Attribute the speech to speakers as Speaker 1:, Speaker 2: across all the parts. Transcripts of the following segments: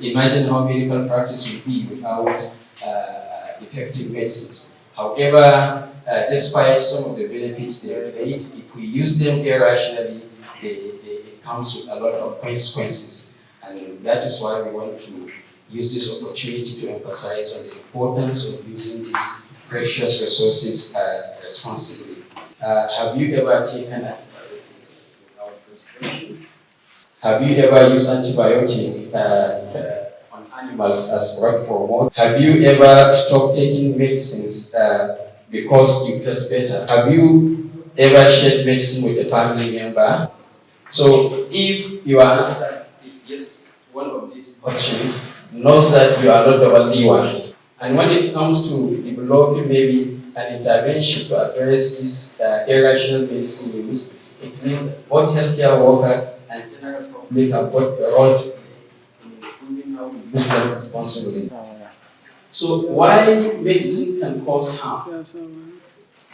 Speaker 1: imagine how medical practice would be without effective medicines. However, despite some of the benefits they relate, if we use them irrationally, it comes with a lot of consequences. And that is why we want to use this opportunity to emphasize on the importance of using these precious resources responsibly. Have you ever taken antibiotics without prescription? Have you ever used antibiotic on animals as drug hormone? Have you ever stopped taking medicines because you felt better? Have you ever shared medicine with a family member? So if your answer is yes to one of these questions, knows that you are not the only one. And when it comes to developing maybe an intervention to address this irrational medicine use, it means that both healthcare workers and general public have got a role to play in improving how we use them responsibly. So why medicine can cause harm?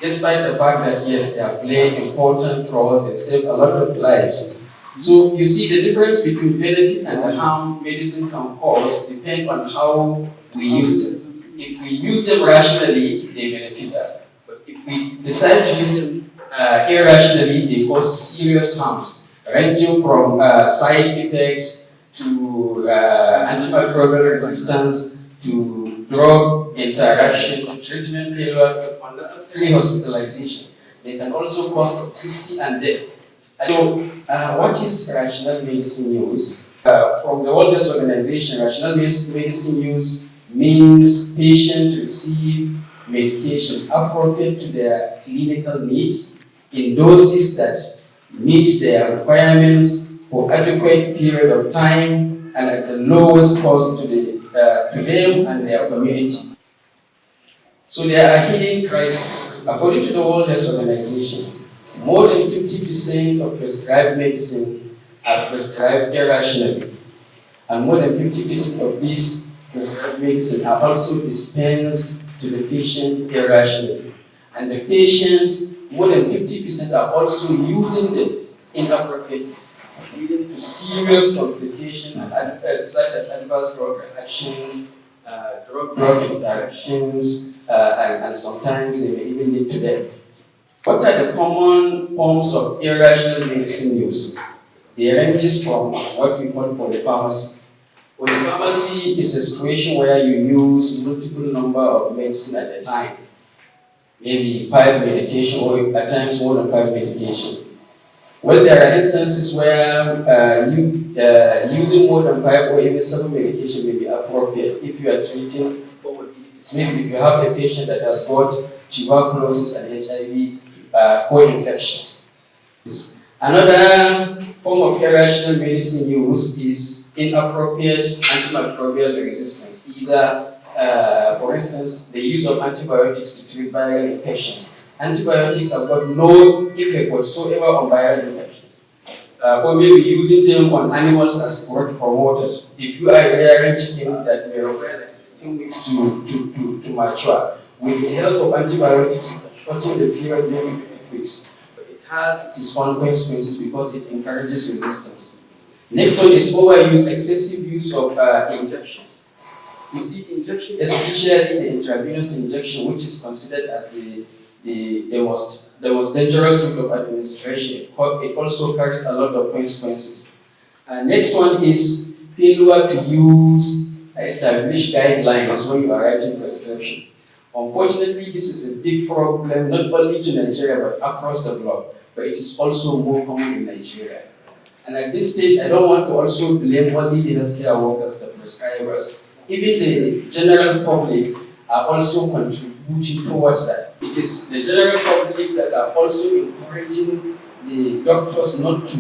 Speaker 1: Despite the fact that yes, they have played an important role, they save a lot of lives. So you see the difference between benefit and the harm medicine can cause depends on how we use them. If we use them rationally, they benefit us. But if we decide to use them irrationally, they cause serious harms, ranging from side effects to antimicrobial resistance to drug interaction to treatment failure to unnecessary hospitalization. They can also cause toxicity and death. So, what is rational medicine use? From the World Health Organization, rational medicine use means patients receive medication appropriate to their clinical needs in doses that meet their requirements for adequate period of time and at the lowest cost to them and their community. So there are hidden crises. According to the World Health Organization, more than 50% of prescribed medicine are prescribed irrationally, and more than 50% of these prescribed medicine are also dispensed to the patient irrationally. And the patients, more than 50% are also using them inappropriately, leading to serious complications such as adverse drug reactions, drug interactions, and sometimes they may even lead to death. What are the common forms of irrational medicine use? They ranges from what we call polypharmacy. Polypharmacy is a situation where you use multiple number of medicine at a time. Maybe 5 medication or at times more than 5 medication. Well, there are instances where using more than 5 or even 7 medication may be appropriate if you are treating comorbidities. Maybe if you have a patient that has got tuberculosis and HIV co-infections. Another form of irrational medicine use is inappropriate antimicrobial resistance. Either, for instance, the use of antibiotics to treat viral infections. Antibiotics have got no effect whatsoever on viral infections. Or maybe using them on animals as growth promoters. If you are rearing chicken that may require like 16 weeks to mature, with the help of antibiotics, shortening the period maybe 8 weeks. But it has its own consequences because it encourages resistance. Next one is overuse, excessive use of injections. You see, injection, especially the intravenous injection, which is considered as the most dangerous route of administration. It also carries a lot of consequences. Next one is failure to use established guidelines when you are writing prescription. Unfortunately, this is a big problem not only to Nigeria but across the globe, but it is also more common in Nigeria. And at this stage, I don't want to also blame only the healthcare workers, the prescribers. Even the general public are also contributing towards that. It is the general public that are also encouraging the doctors not to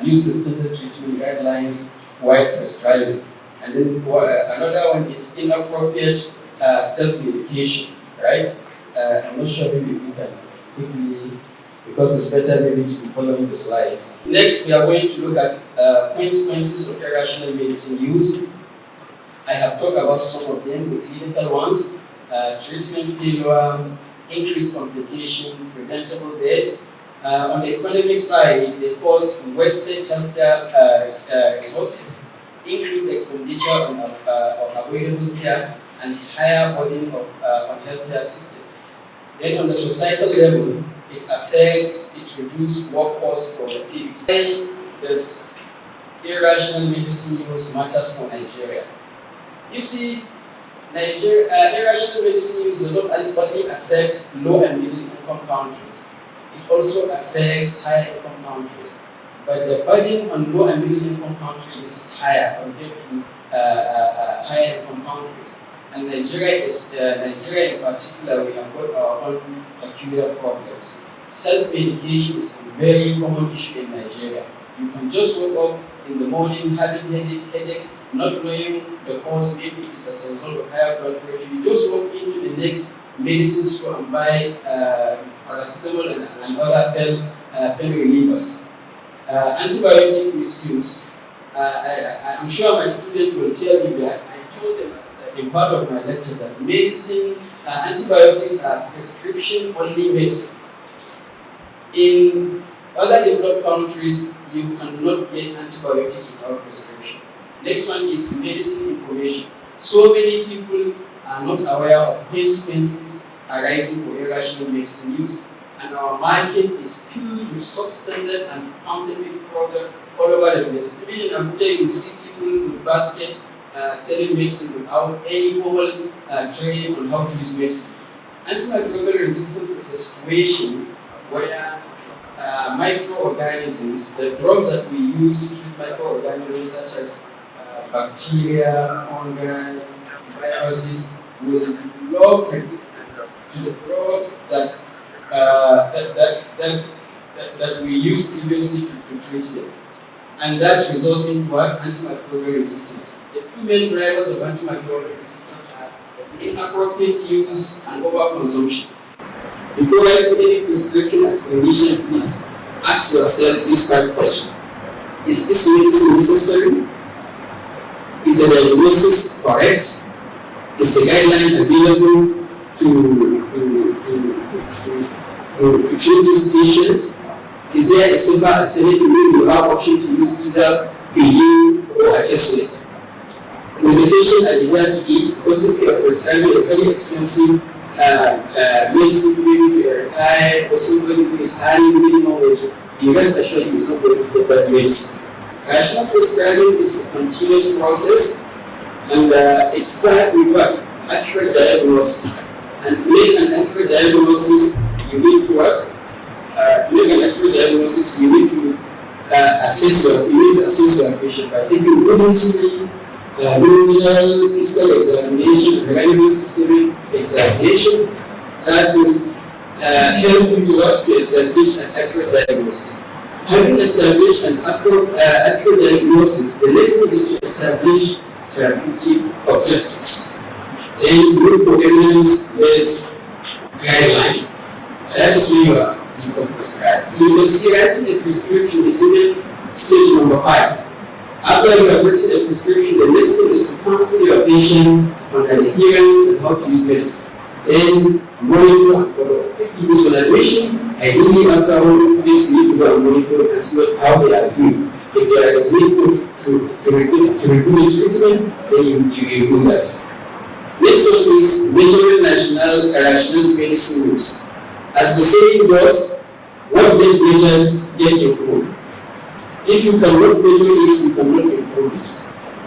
Speaker 1: use the standard treatment guidelines while prescribing. And then another one is inappropriate self-medication, right? I'm not sure maybe if you can quickly, because it's better maybe to be following the slides. Next, we are going to look at consequences of irrational medicine use. I have talked about some of them, the clinical ones, treatment failure, increased complication, preventable deaths. On the economic side, they cause wasted healthcare resources, increased expenditure on available care, and higher burden on healthcare system. Then on the societal level, it reduces workforce productivity. This irrational medicine use matters for Nigeria. You see, irrational medicine use does not only affect low and middle income countries, it also affects higher income countries. But the burden on low and middle income countries is higher compared to higher income countries. And Nigeria in particular, we have got our own peculiar problems. Self-medication is a very common issue in Nigeria. You can just wake up in the morning having headache, not knowing the cause. Maybe it is as a result of higher blood pressure. You just walk into the next medicine store and buy paracetamol and other pain relievers. Antibiotic misuse. I'm sure my student will tell you that I told them in part of my lectures that medicine, antibiotics are prescription-only medicine. In other developed countries, you cannot get antibiotics without prescription. Next one is medicine information. So many people are not aware of consequences arising for irrational medicine use, and our market is filled with substandard and counterfeit products all over the place. Even in Abuja, you see people with baskets selling medicine without any formal training on how to use medicines. Antimicrobial resistance is a situation where microorganisms, the drugs that we use to treat microorganisms such as bacteria, fungi, viruses, will develop resistance to the drugs that we used previously to treat them. And that results in what? Antimicrobial resistance. The two main drivers of antimicrobial resistance are inappropriate use and overconsumption. Before writing any prescription as a clinician, please ask yourself this right question. Is this medicine necessary? Is the diagnosis correct? Is the guideline available to treat this patient? Is there a simple alternative where you have option to use either pay or attest? When the patient adheres to it, because if you are prescribing a very expensive medicine, maybe to a retired or somebody who is earning minimum wage, you rest assured he is not going to get that medicine. Rational prescribing is a continuous process, and it starts with what? Accurate diagnosis. And to make an accurate diagnosis, you need to what? To make an accurate diagnosis, you need to assess your patient by taking good history, original physical examination, and relevant systemic examination that will help you to establish an accurate diagnosis. Having established an accurate diagnosis, the next thing is to establish therapeutic objectives. Then group of evidence-based guideline. That is where you can prescribe. So you can see writing a prescription is even stage number 5. After you have written a prescription, the next thing is to counsel your patient on adherence and how to use medicine. Then monitor and follow up. If this is an admission, ideally after 1 week, you need to go and monitor and see how they are doing. If there is need to review the treatment, then you do that. Next one is measuring rational medicine use. As the saying goes, what get measured, get improved. If you cannot measure it, you cannot improve it.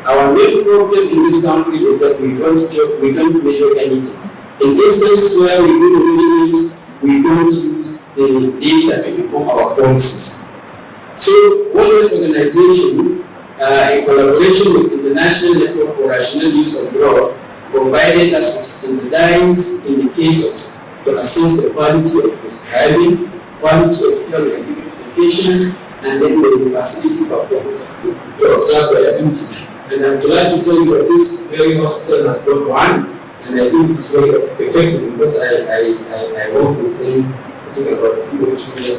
Speaker 1: Our main problem in this country is that we don't measure anything. In instances where we do the measurements, we don't use the data to inform our policies. So, World Health Organization, in collaboration with International Network for Rational Use of Drugs, provided us with standardized indicators to assess the quality of prescribing, quality of care we are giving to the patient, and then the facility performance to observe their duties. And I'm glad to tell you that this very hospital has got one, and I think it is very effective because I work with them, I think about 2 or 3 years.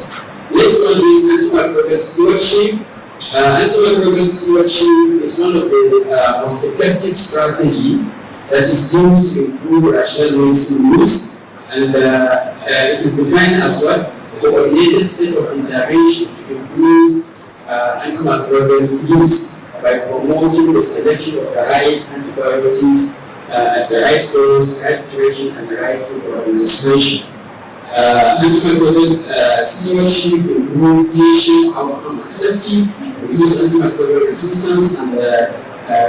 Speaker 1: Next one is antimicrobial stewardship. Antimicrobial stewardship is one of the most effective strategies that is used to improve rational medicine use, and it is defined as what? A coordinated set of interventions to improve antimicrobial use
Speaker 2: by promoting the selection of the right antibiotics at the right dose, right duration, and the right administration. Antimicrobial stewardship improve patient outcome safety, reduce antimicrobial resistance, and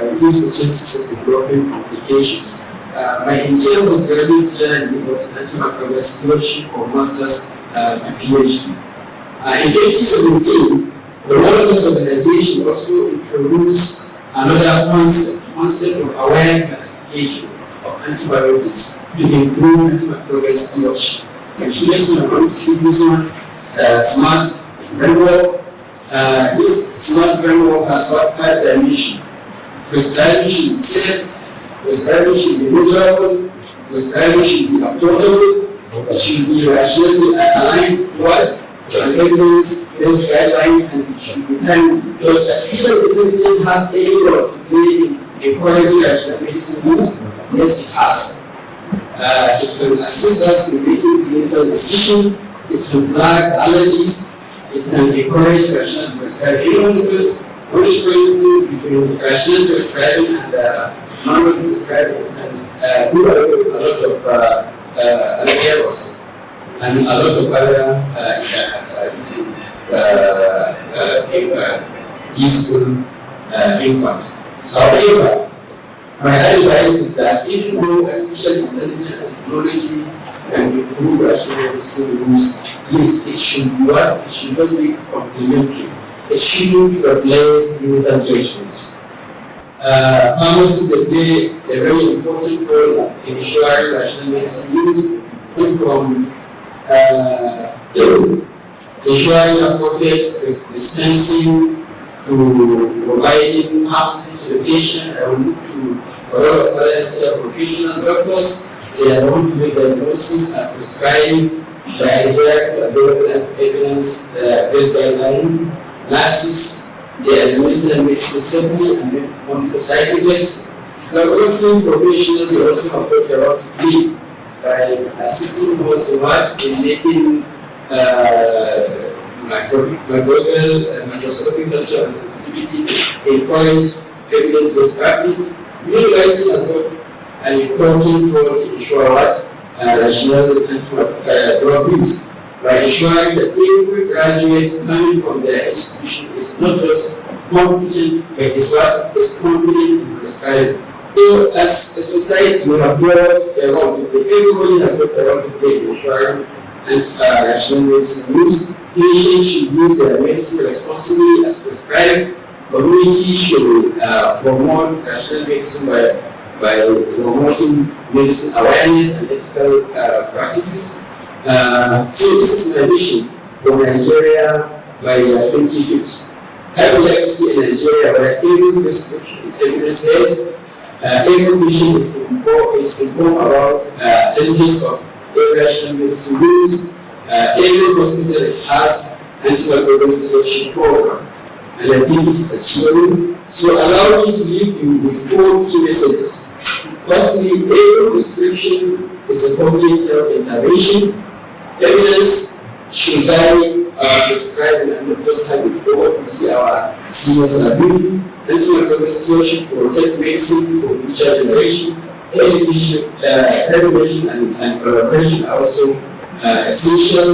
Speaker 2: reduce the chances of developing complications. My internal postgraduate journey was in antimicrobial stewardship for master's to PhD. In 2017, the World Health Organization also introduced another concept of aware classification of antibiotics to improve antimicrobial stewardship. Let's not going to see this one smart framework. This smart framework has got 5 dimensions. Prescribing should be safe, prescribing should be measurable, prescribing should be affordable, it should be rationally aligned to an evidence-based guideline, and it should be timely. Because artificial intelligence has a role to play in encouraging rational medicine use. Yes, it has. It can assist us in making clinical decisions, it can flag allergies, it can encourage rational prescribing. Even if it's difference between rational prescribing and normal prescribing can do a lot of errors and a lot of other useful impact. However, my advice is that even though artificial intelligence and technology can improve rational medicine use, please, it should be what? It should not be complementary. It shouldn't replace clinical judgment. Pharmacists play a very important role in ensuring rational medicine use, from ensuring appropriate dispensing to providing hospital to the patient. I will look to other professional doctors. They are going to make diagnosis and prescribe the adhere to available evidence-based guidelines. Nurses, they administer medicine safely and monitor side effects. Laboratory professionals, they also have got a lot to play by assisting us in making microscopic culture and sensitivity to encourage evidence-based practice. University has got an important role to ensure what rational drug use by ensuring that every graduate coming from their institution is not just competent, but is what is competent in prescribing. So, as a society, we have got a role to play. Everybody has got a role to play in ensuring rational medicine use. Patients should use their medicine responsibly as prescribed. Community should promote rational medicine by promoting medicine awareness and ethical practices. So this is my vision for Nigeria by 2050. I would like to see a Nigeria where every prescription is evidence-based, every patient is informed about dangers of irrational medicine use, every hospital has antimicrobial stewardship program. And I think this is achievable. So allow me to leave you with 4 key messages. Firstly, every prescription is a public health intervention. Evidence should guide our prescribing and not just have it for what we see our seniors are doing. Antimicrobial stewardship to protect medicine for future generation. Education and collaboration are also essential.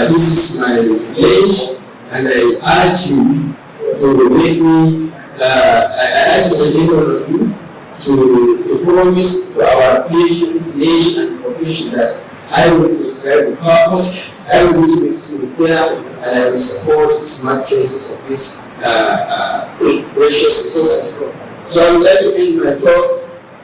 Speaker 2: This is my pledge, and I urge you to make me, I urge the one of you to promise to our patients, nation, and profession that I will prescribe with purpose, I will use medicine with care, and I will support smart choices of these precious resources. So I would like to end my talk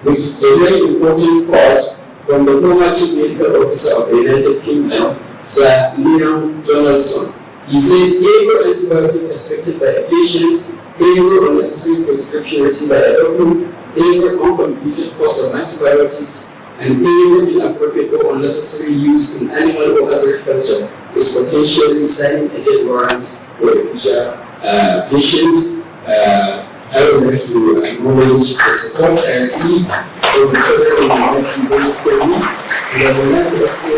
Speaker 2: with a very important quote from the former Chief Medical Officer of the United Kingdom, Sir Leon Donaldson. He said, every antibiotic expected by a patient, every unnecessary prescription written by a doctor, every uncompleted course of antibiotics, and every inappropriate or unnecessary use in animal or agriculture is potentially signing a death warrant for a future patient. I would like to acknowledge the support I received from the Federal University of KEBBI, and I would like to also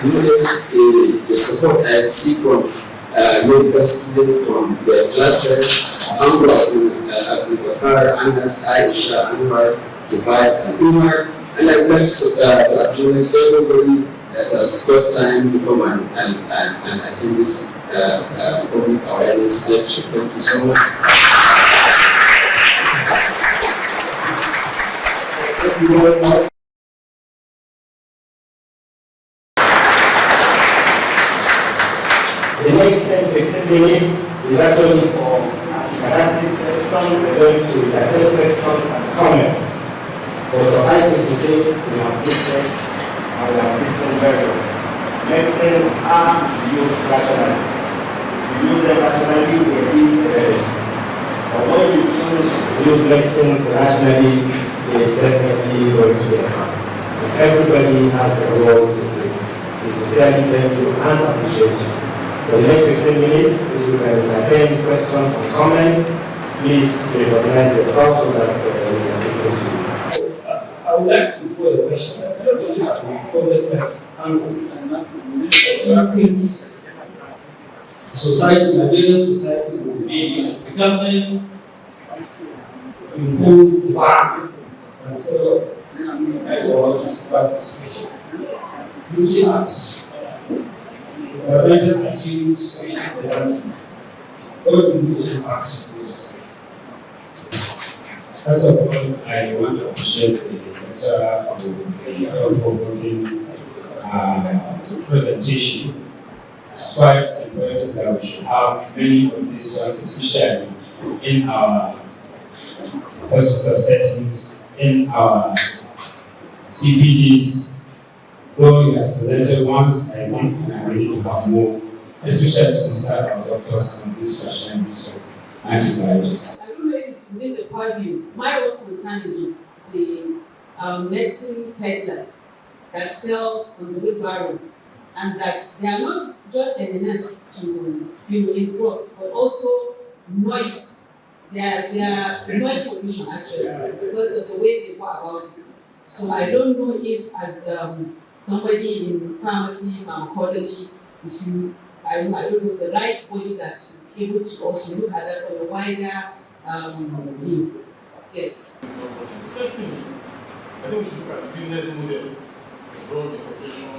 Speaker 2: acknowledge the support I received from medical student from the cluster, Amr Abdul Ghaffar, Anas, Aisha, Anwar, Kifayat, and Umar. And I would like to acknowledge everybody that has got time to come and attend this public awareness lecture. Thank you so much.
Speaker 3: The next 10-15 minutes is actually for interactive session. We're going to entertain questions and comments. For suffice is to say, we have listened and we have listened very well. Medicines are used rationally. If you use them rationally, they is relevant. But when you choose to use medicines rationally, it is definitely going to be enhanced. And everybody has a role to play. We sincerely thank you and appreciate you. For the next 15 minutes, we will entertain questions and comments. Please recognize yourself so that we can listen to you.
Speaker 4: I would like to put a question. I don't know how to comment I think society, Nigerian society, will be the government impose the ban and so that's all this participation. Using us. Environmental issues, spatial development. What do we do in arts in society? First of all, I want to appreciate the lecturer for the provoking presentation. Despite the importance that we should have many of these, especially in our hospital settings, in our CPDs, though it has presented once, I think we need to have more, especially since our doctors on this session of antibiotics.
Speaker 5: I don't know if it's within the purview. My own concern is with the medicine peddlers that sell on the wheelbarrow, and that they are not just a menace to in drugs, but also noise. They are noise pollution actually, because of the way they go about it. So I don't know if as somebody in pharmacy, pharmacology, if you, I don't know the right body that will be able to also look at that on a wider view. Yes.
Speaker 6: The first thing is, I think we should look at the business model of drug importation,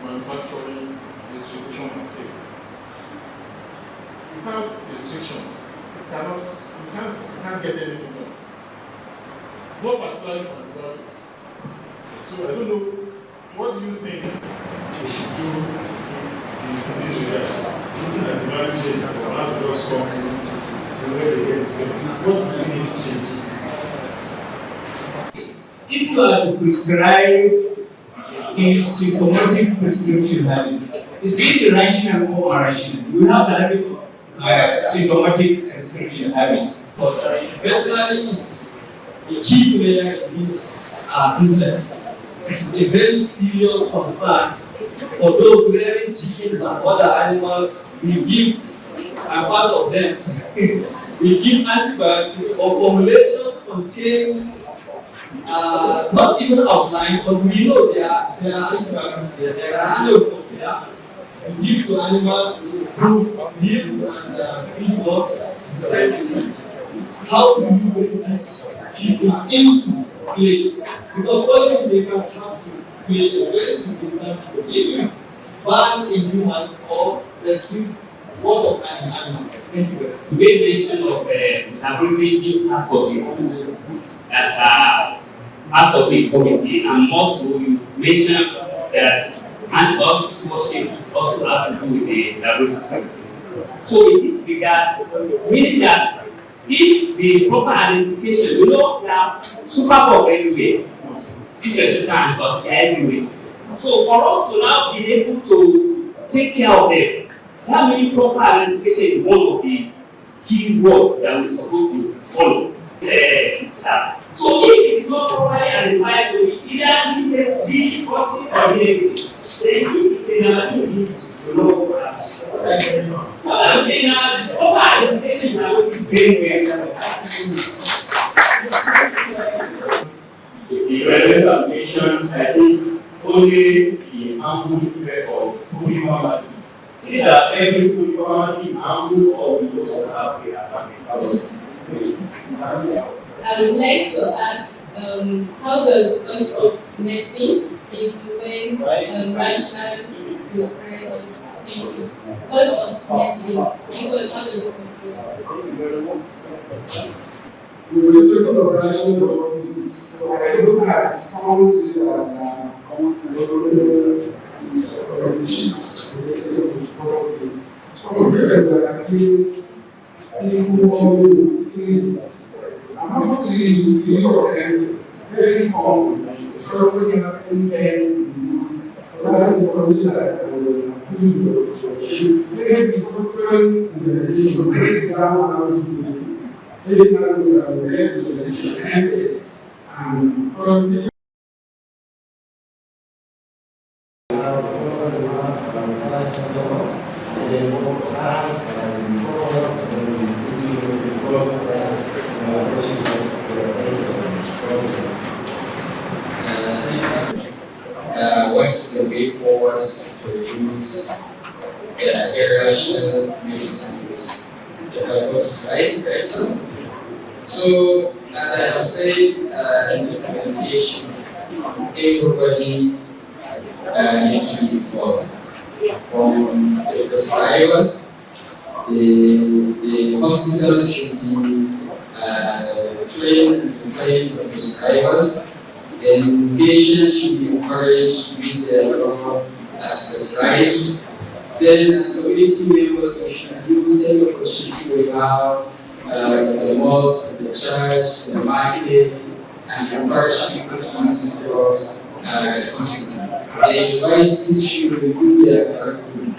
Speaker 6: manufacturing, distribution, and sale. Without restrictions, you can't get anything done. More particularly for antibiotics. So I don't know, what do you think we should do in these regards? Looking at the value chain, how the drugs come in, to where they get this medicine. What do we need to change?
Speaker 4: If you are to prescribe a symptomatic prescription medicine, is it rational or irrational? We have the habit of symptomatic prescription habit. But veterinary is a key player in this business. It is a very serious concern for those rearing chickens and other animals. We give, and part of them, we give antibiotics or formulations containing not even outlined, but we know there are antibiotics there. There are antibiotics there. We give to animals to improve heal and feed us. How do you bring these people into play? Because policymakers have to play a very significant role. If you ban in humans or restrict one of animals. Thank you very much.
Speaker 7: You made mention of laboratory impact of it that are out of information, and also you mentioned that antibiotics washing also have to do with the laboratory services. So in this regard, meaning that if the proper identification, you know, there are superbug everywhere, this resistant antibiotics are everywhere. So for us to now be able to take care of them, that means proper identification is one of the key words that we're supposed to follow. So if it is not properly identified to be either the positive or negative, then it never need to know what I'm saying now, this proper identification now is very, very the resident applications, I think only the harmful effects of polypharmacy. See that every polypharmacy
Speaker 4: harmful or will also have a advantage?
Speaker 8: I would like to ask, how does cost of medicine influence rational prescribing? Cost of medicine, because how does it influence?
Speaker 4: We were talking about rational, so I look at how to say that very common. So when you have any so that is something that I will use. Maybe social organization, maybe down analysis, maybe and currently
Speaker 2: what is the way forward to reduce the irrational medicine use? If I got it right, person. So, as I have said in the presentation, everybody needs to be involved. From the prescribers, the hospitals should be trained the prescribers. Then patients should be encouraged to use their drug as prescribed. Then as community members, we should use any opportunity we have, the mosque, the church, the market, and encourage people to use these drugs responsibly. The universities should review their curriculum.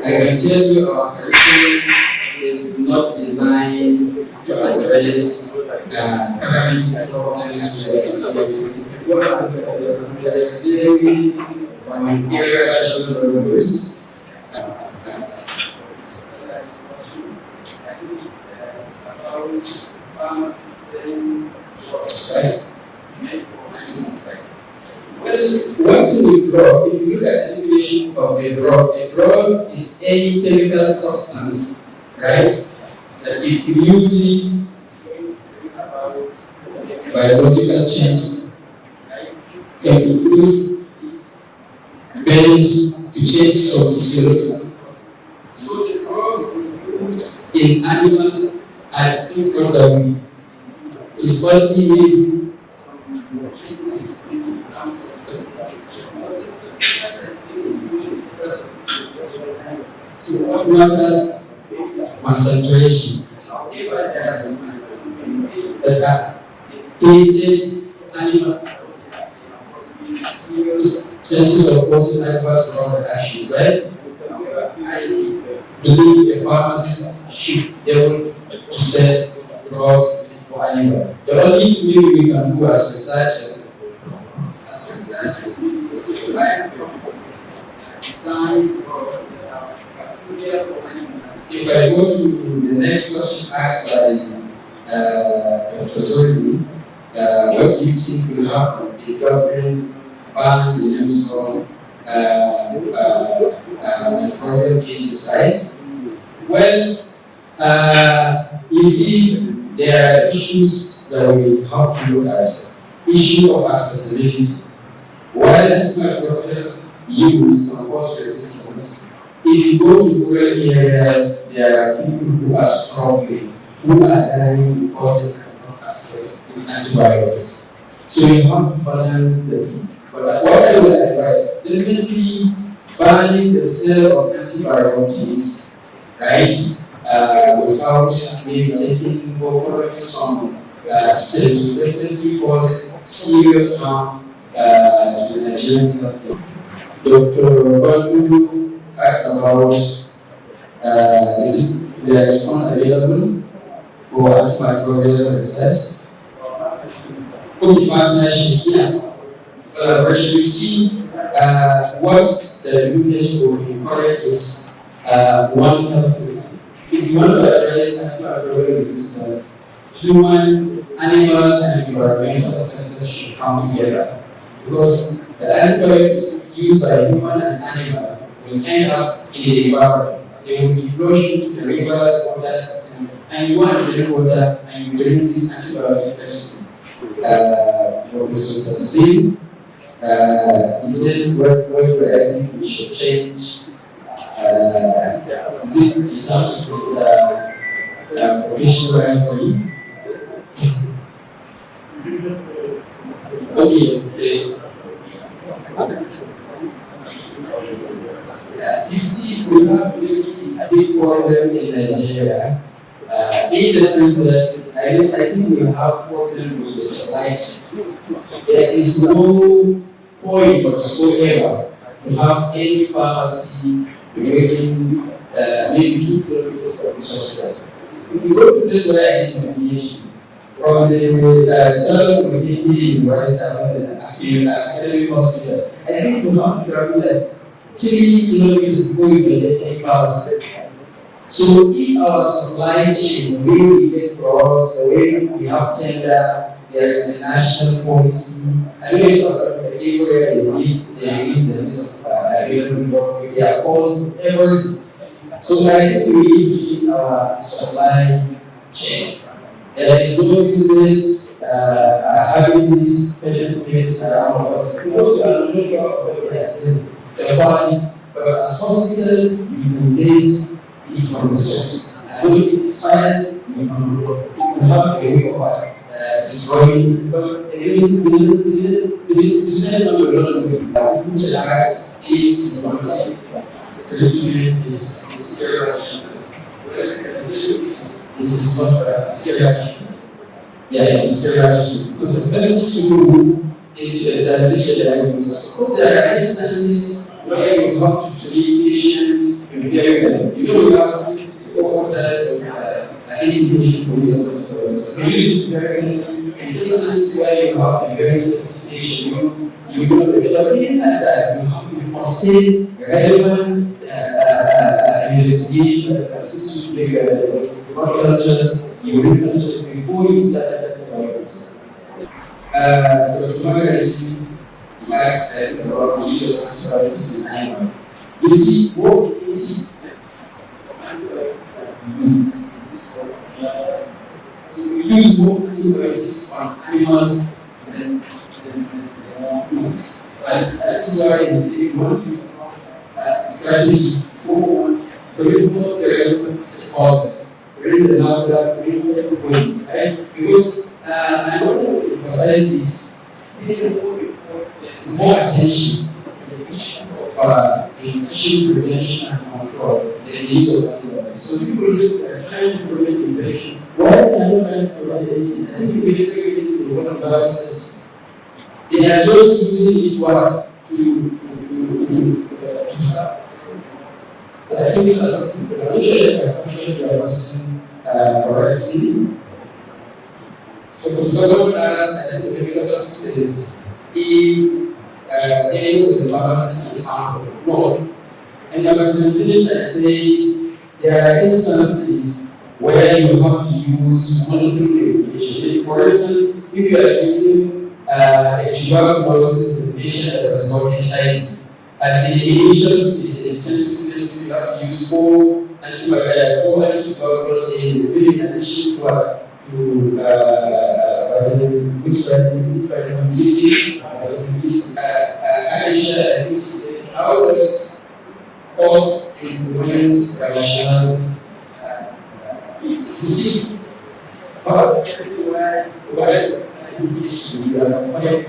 Speaker 2: I can tell you our curriculum is not designed to address current problems with experiencing. There is very on irrational use. Well, what is a drug? If you look at the definition of a drug is any chemical substance, right? That if you use it about biological change, right? Can be used to change some physiological. So the drugs used in animal and food product is only made so what matters concentration. However, there are some that are aged animal chances of causing adverse drug reactions, right? However, I believe a pharmacist should be able to sell drugs for animal. The only thing we can do as researchers we provide design if I go to the next question asked by Dr. Zoli, what do you think will happen if government ban the use of microbial pesticides? Well, you see, there are issues that we have to look at. Issue of accessibility. While antimicrobial use can cause resistance, if you go to rural areas, there are people who are struggling, who are dying because they cannot access these antibiotics. So you have to balance the two. But what I would advise, definitely banning the sale of antibiotics, right? Without maybe taking or following some steps will definitely cause serious harm to the Nigerian health. Dr. Bangu asked about there is one available for antimicrobial research. Okay, partnership, yeah. But you see, what the WHO encourage is one health system. If you want to address antimicrobial resistance, human, animal, and environmental centers should come together. Because the antibiotics used by human and animal will end up in the environment. there will be erosion to the rivers, water system, and you want to drink water, and you drink this antibiotic rescue. Professor Taslim, he said what I think we should change. Is it in terms of professional employee? Okay. You see, we have really a big problem in Nigeria. In the sense that I think we have problems with the supply chain. There is no point whatsoever to have any pharmacy within maybe 2 kilometers from this hospital. If you go to this where I did my PhD, from the child community in West Academic Hospital, I think we have to travel like 3 kilometers before you can get any pharmacy. So if our supply chain, the way we get products, the way we have tender, there is a national policy. I know it's everywhere there is the list of available drugs, there are costs, everything. So I think we need to keep our supply chain. There is no business having this purchase base around us. Because we are not sure what we are saying. The point, but as hospital, we engage it from the source. And when it expires, we can have a way of destroying it. But the business of the Lord, which has is the treatment is irrational. It is not irrational. Yeah, it is irrational. Because the best thing to do is to establish a diagnosis. Because there are instances where you have to treat patients very well. You know, you have to go outside of any patient who is on the you use it very well. In instances where you have a very sick patient, you know the but even at that, you must stay relevant investigation that assists you to make a not just you will just before you start antibiotics. Dr. Magaji asked about the use of antibiotics in animals. You see, what it is antibiotics that we use. So we use more antibiotics on animals than humans. And that's why they say we want to have strategy for bringing up the relevant stakeholders, bringing the number, bringing everybody, right? Because I want to emphasize this, more attention to the issue of infection prevention and control, the use of antibiotics. So people are trying to prevent infection. Why are they not trying to prevent anything? I think basically this is one of the biosystem. They are just using it to start. I think I'm sure you are asking correctly. So someone asked, I think maybe not just students, if any of the pharmacy is sample. No. And in my presentation, I say there are instances where you have to use monitoring medication. For instance, if you are treating a tuberculosis in a patient that has got HIV, at the initial stage, the intensive you have to use 4 antibiotics in addition to what? To vitamin B6, Aisha, I think she said, how does cost influence rational you see, but why we are quite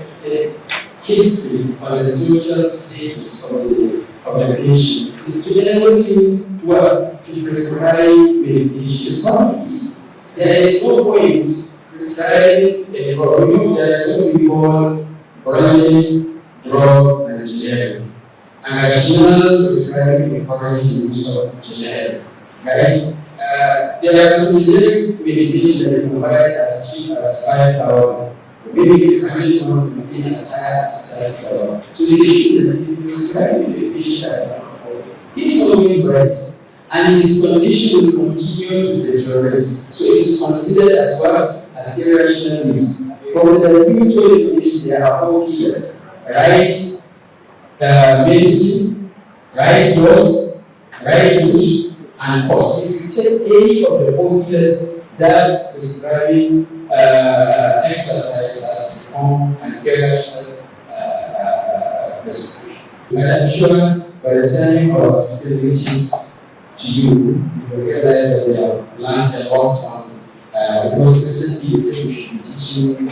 Speaker 2: history on the social status of the patient is to enable you to prescribe medication. It's not easy. There is no point prescribing a drug. There is what we call branded drug and generic. And rational prescribing encourages the use of generic. Right? There are some generic medication that we provide as cheap as 5,000. Maybe the family one would be as 5,000. So the issue is that if you prescribe it to a patient that cannot afford it, it's always right. And his condition will continue to deteriorate. So it is considered as what? As irrational use. From the mutual definition, there are 4 killers. Right medicine, right dose, right use, and cost. If you take any of the OPS that prescribing exercise has become an irrational prescription. And I'm sure by the time our hospital reaches to you, you will realize that we have learned a lot on because recently you say we should be teaching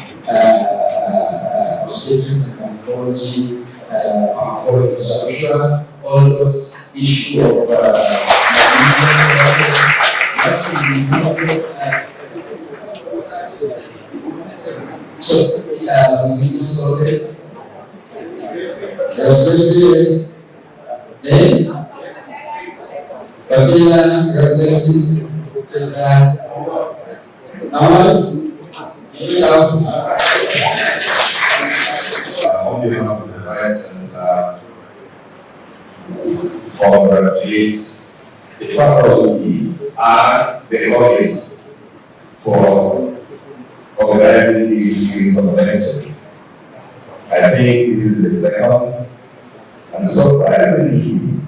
Speaker 2: obstetrics and gynecology, pharmacology. So I'm sure all those issues of that should be so meeting solvers. That's very good. Then Patilla references numbers.
Speaker 9: On behalf of the Vice Chancellor, for congratulate the faculty and the college for organizing these series of lectures. I think this is the second, and surprisingly,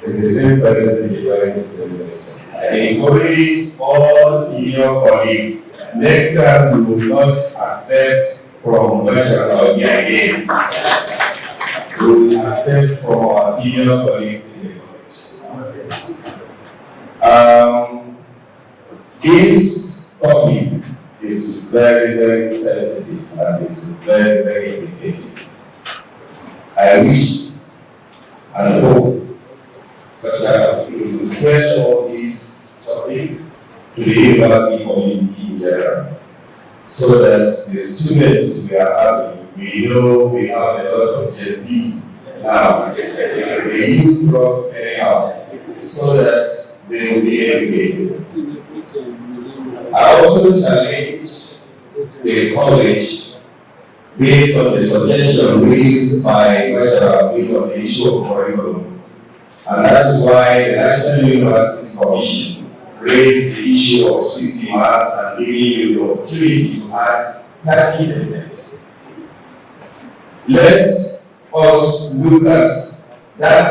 Speaker 9: it's the same person delivering the same lecture. I encourage all senior colleagues, next time we will not accept from BASHAR AUGIE again. We will accept from our senior colleagues in the college. This topic is very, very sensitive and it's very, very indicative. I wish and hope that we will spread all this topic to the university community in general, so that the students we are having, we know we have a lot of Gen Z now, the youth cross anyhow, so that they will be educated. I also challenge the college based on the suggestion raised by BASHAR on the issue of curriculum. And that is why the National Universities Commission raised the issue of 60 marks and giving you the opportunity to add 30%. Let us look at that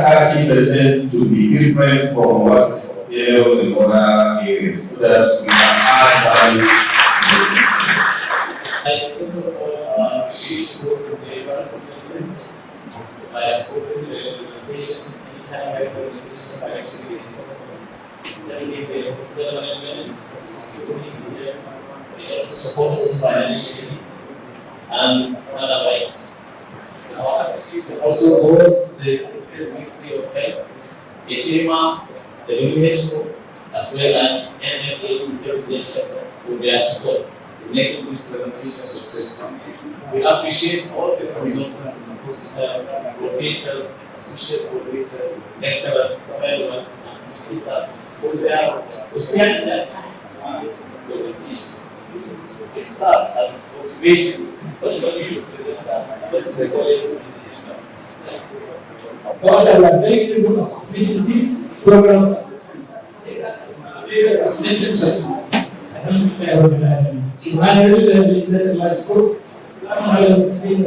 Speaker 9: 30% to be different from what is available in other areas, so that we can add value to the system.
Speaker 10: First of all, she goes to the university presidents. I spoke to the patient anytime I go to the system, I actually get focus. Definitely the hospital management, they also support us financially and otherwise. It also goes to the Ministry of Health, HEMA, the WHO, as well as NFA Health Station for their support in making this presentation successful. We appreciate all the consultants, professors, associate professors, lecturers, fellows, and staff for their spending their time for the teaching. This serves as motivation, not only to but to the college.
Speaker 4: God, I am very grateful for completing these programs. سبحان ربك رب العزة عما يصفون وسلام على المرسلين